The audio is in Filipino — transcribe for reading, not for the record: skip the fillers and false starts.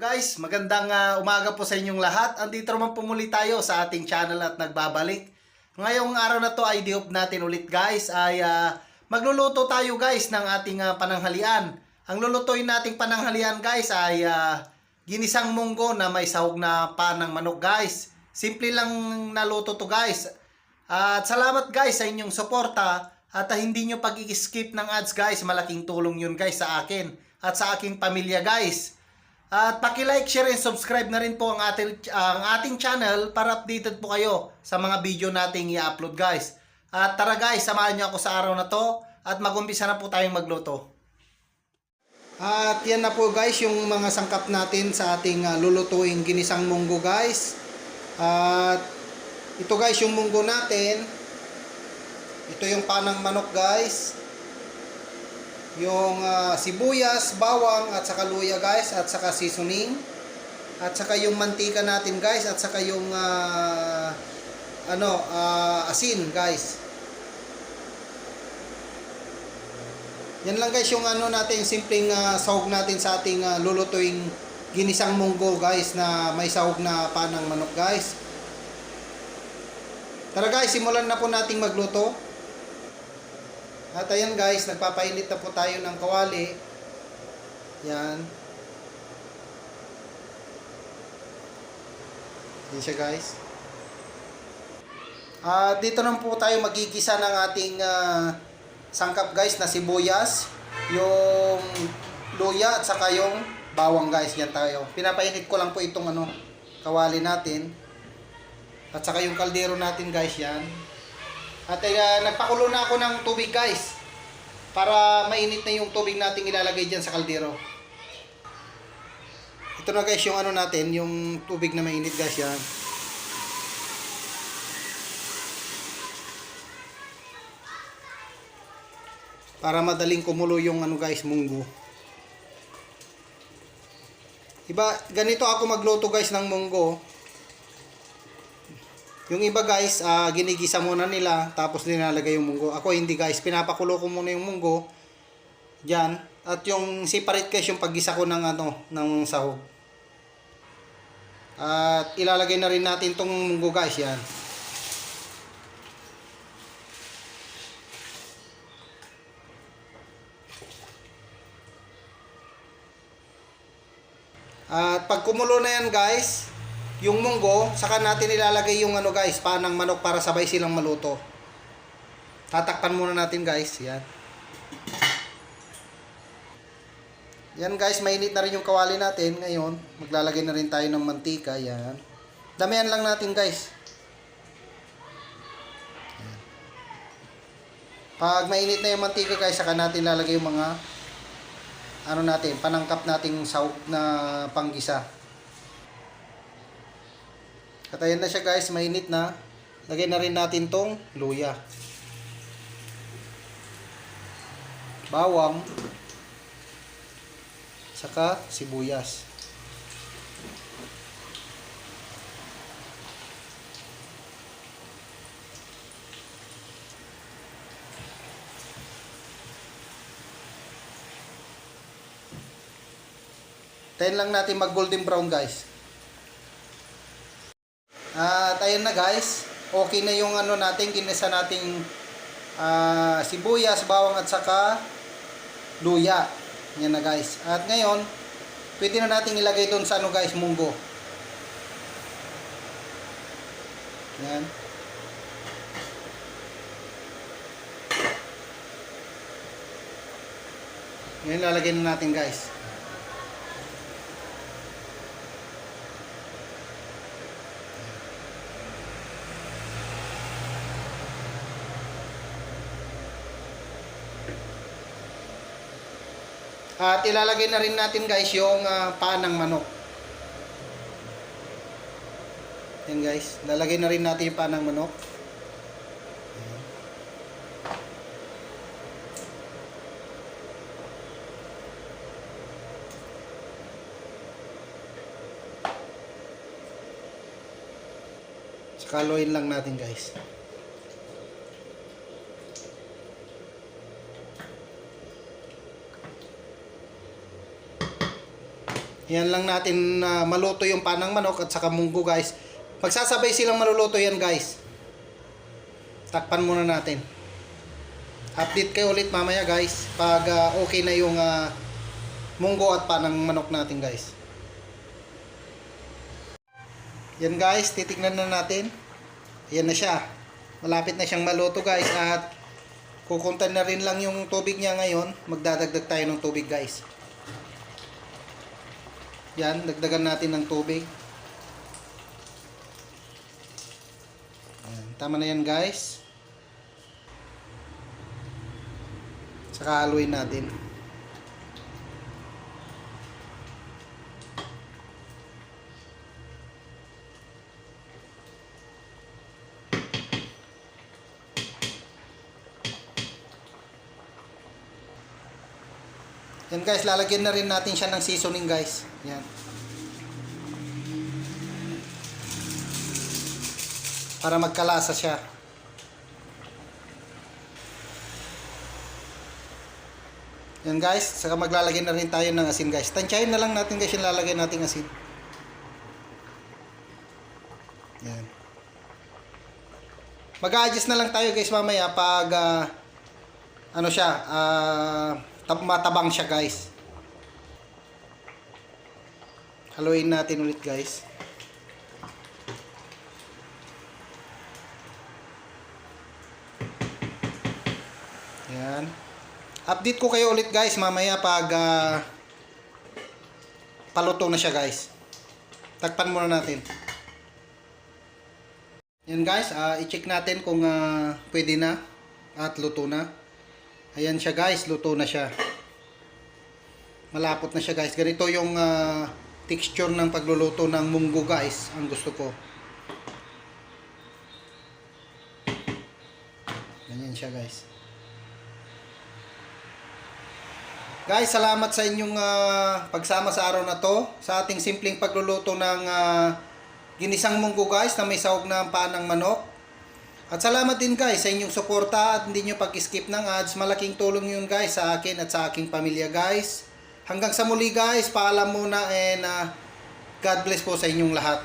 Guys, magandang umaga po sa inyong lahat. Andito naman po muli tayo sa ating channel at nagbabalik. Ngayong araw na to ay diop natin ulit guys ay magluluto tayo guys ng ating pananghalian. Ang lulutuin nating pananghalian guys ay ginisang munggo na may sahog na panang manok guys. Simple lang naluto to guys. At salamat guys sa inyong suporta at hindi nyo pag-skip ng ads guys. Malaking tulong yun guys sa akin at sa aking pamilya guys. At paki-like, share, and subscribe na rin po ang ating channel para updated po kayo sa mga video nating i-upload guys. At tara guys, samahan niyo ako sa araw na to at mag-umpisa na po tayong magluto. At yan na po guys yung mga sangkap natin sa ating lulutuing ginisang munggo guys. At ito guys yung munggo natin. Ito yung panang manok guys. Yung sibuyas, bawang at saka luya guys at saka seasoning at saka yung mantika natin guys at saka yung asin guys. Yan lang guys yung natin simpleng sahog natin sa ating lulutuing ginisang munggo guys na may sahog na panang manok guys. Tara guys, simulan na po nating magluto. At ayan guys, nagpapainit na po tayo ng kawali. Yan. Yan siya guys. At dito na po tayo magigisa ng ating sangkap guys na sibuyas, yung luya at saka yung bawang guys. Yan tayo. Pinapainit ko lang po itong kawali natin. At saka yung kaldero natin guys yan. At nagpakulo na ako ng tubig guys para mainit na yung tubig nating ilalagay dyan sa kaldero. Ito na guys yung natin, yung tubig na mainit guys yan. Para madaling kumulo yung guys, munggo. Ganito ako magluto guys ng munggo. Yung iba guys, ginigisa muna nila tapos nilalagay yung munggo. Ako hindi guys, pinapakulo ko muna yung munggo diyan at yung separate guys yung paggisa ko ng ng sahog. At ilalagay na rin natin tong munggo guys, yan. At pag kumulo na yan guys, yung munggo, saka natin ilalagay yung guys, panang manok para sabay silang maluto. Tatakpan muna natin guys, yan. Yan guys, mainit na rin yung kawali natin. Ngayon, maglalagay na rin tayo ng mantika, yan. Damihan lang natin guys. Yan. Pag mainit na yung mantika guys, saka natin ilalagay yung mga natin, panangkap nating sahog na panggisa. At ayan na siya guys, mainit na. Lagay na rin natin tong luya, bawang, saka sibuyas. Tayin lang natin mag golden brown guys. At ayun na guys, okay na yung natin, ginisa nating sibuyas, bawang at saka luya. Yan na guys. At ngayon, pwede na nating ilagay doon sa guys, munggo. Yan. Ngayon lalagay na natin guys. At ilalagay na rin natin guys yung panang manok. Yan guys, lalagay na rin natin yung panang manok. Saka haluin lang natin guys. Yan lang natin maluto yung panang manok at saka munggo guys. Magsasabay silang maluluto yan guys. Takpan muna natin. Update kayo ulit mamaya guys pag okay na yung munggo at panang manok natin guys. Yan guys, titignan na natin. Yan na siya. Malapit na siyang maluto guys at kukuntan na rin lang yung tubig niya ngayon. Magdadagdag tayo ng tubig guys. Yan, dagdagan natin ng tubig. Yan, tama na yan guys. Saka haluin natin. Yan guys, lalagyan na rin natin siya ng seasoning guys. Yan. Para magkalasa siya. Yan guys, saka maglalagay na rin tayo ng asin guys. Tansyahin na lang natin guys yung lalagay nating asin. Yan. Mag-a-adjust na lang tayo guys mamaya pag ano siya, matabang siya guys. Haluin natin ulit guys. Yan. Update ko kayo ulit guys mamaya pag paluto na siya guys. Takpan muna natin. Yan guys, i-check natin kung pwede na at luto na. Ayan siya guys, luto na siya. Malapot na siya guys. Ganito yung texture ng pagluluto ng munggo guys. Ang gusto ko. Ganyan siya guys. Guys, salamat sa inyong pagsama sa araw na to. Sa ating simpleng pagluluto ng ginisang munggo guys na may sahog na panang manok. At salamat din guys sa inyong suporta at hindi nyo pag-skip ng ads. Malaking tulong yun guys sa akin at sa aking pamilya guys. Hanggang sa muli guys, paalam muna and God bless po sa inyong lahat.